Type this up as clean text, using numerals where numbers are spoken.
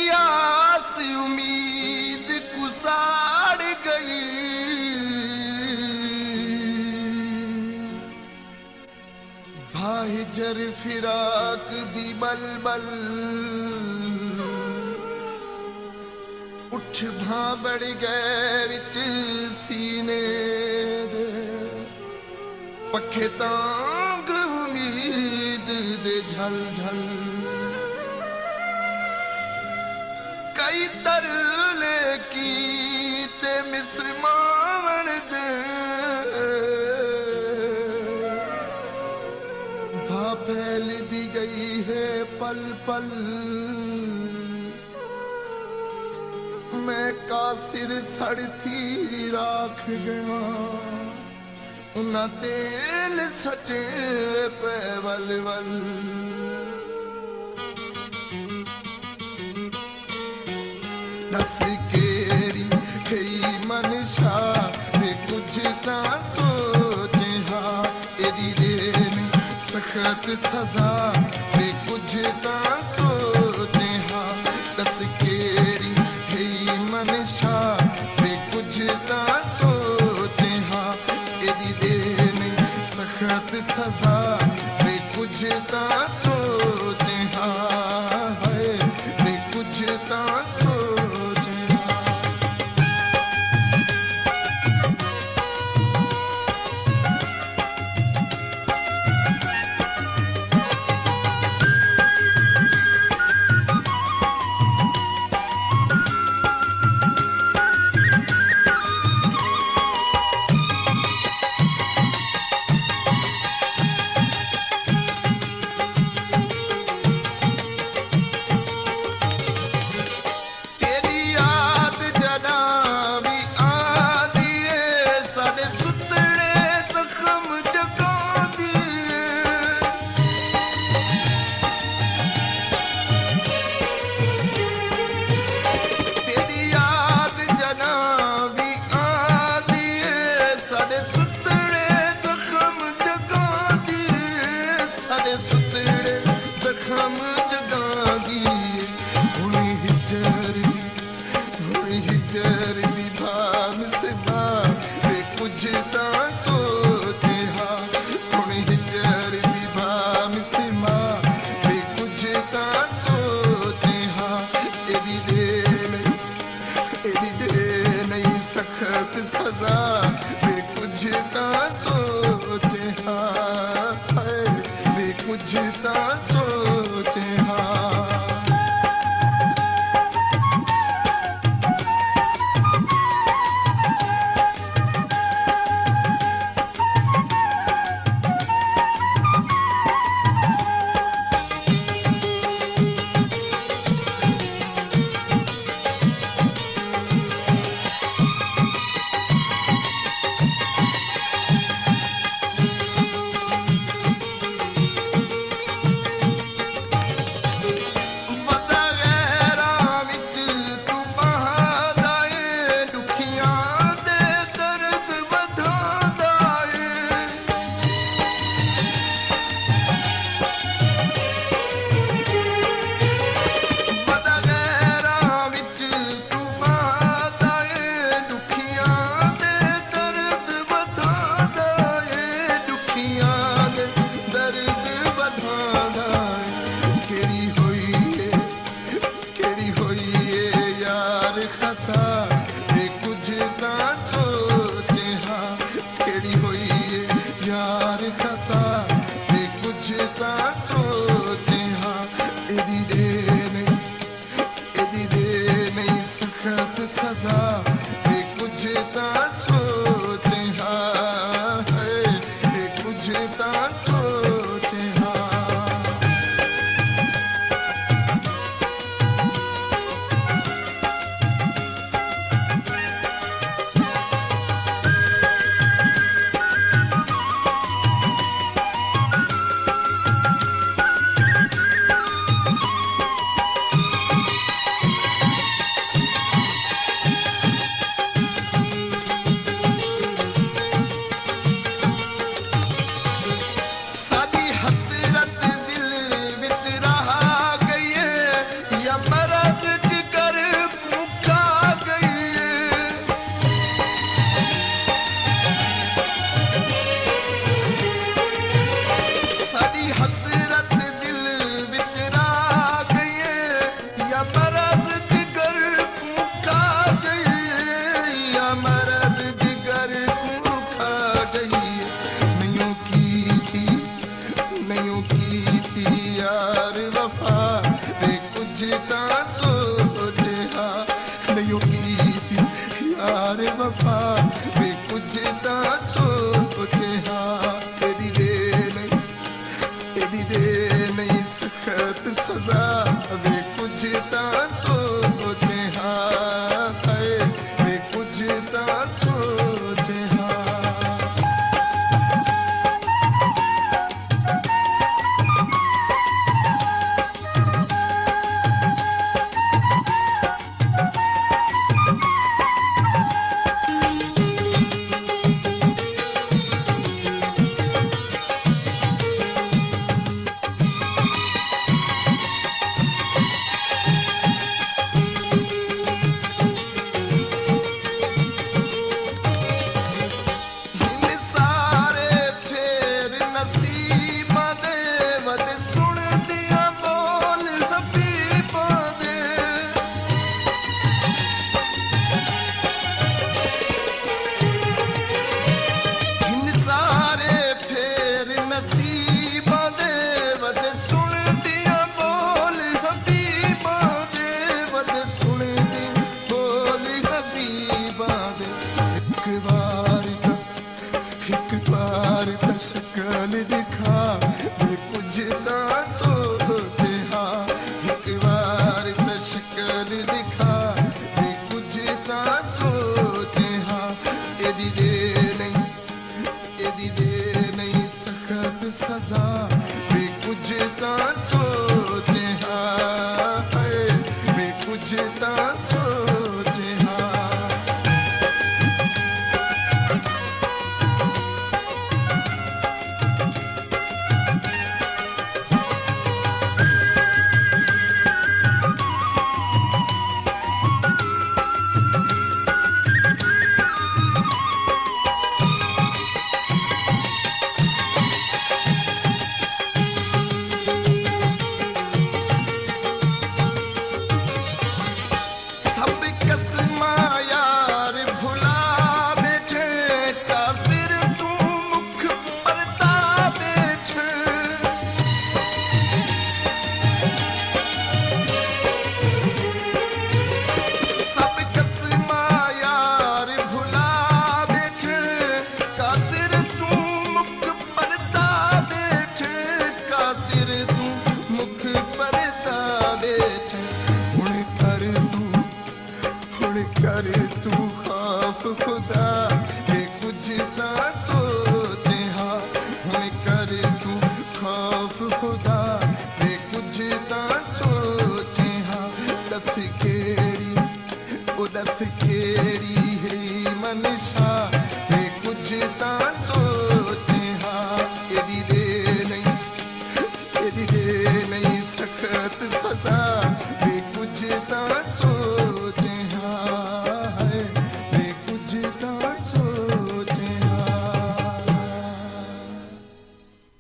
यास उम्मीद कुसाड़ गई, भाईजर फिराक दी बलबल उठ भां बढ़ गए विच सीने दे, पखे तांग उम्मीद दे झल झल, कई तरले कीते मिस्र मावण दे, भा फैल दी गई है पल पल, मैं कासिर सड़ थी राख गया, उन्ना तेल सचे पे वल वल, दस केरी है मनशा वे कुछ ता सोचे हा, एदी दे में सख्त सजा वे कुछ ता सोचे हा, दस केरी है मनशा वे कुछ ता सोचे हा, एदी दे में सख्त सजा वे कुछ ता सोचे हा, वे कुछ ता सजा वे कुछ ता सोचे हा, वे कुछ ता सोचे हा। वे कुछ ता सोचे हाँ एक बार तो शक्ल दिखा वे कुछ ता सोचे हाँ एदी दे नहीं सख्त सजा वे कुछ ता सोचे हाँ वे कुछ ता सोचे हाँ सब कसमा यार भुला बैठे कासिर तू मुख परता बैठे सब कसमा यार भुला बैठे कासिर तू मुख परता बैठे कासिर तू मुख परता बैठे हुण कर तू खौफ खुदा ये कुछ ना सोचे हाँ हुण कर तू खौफ खुदा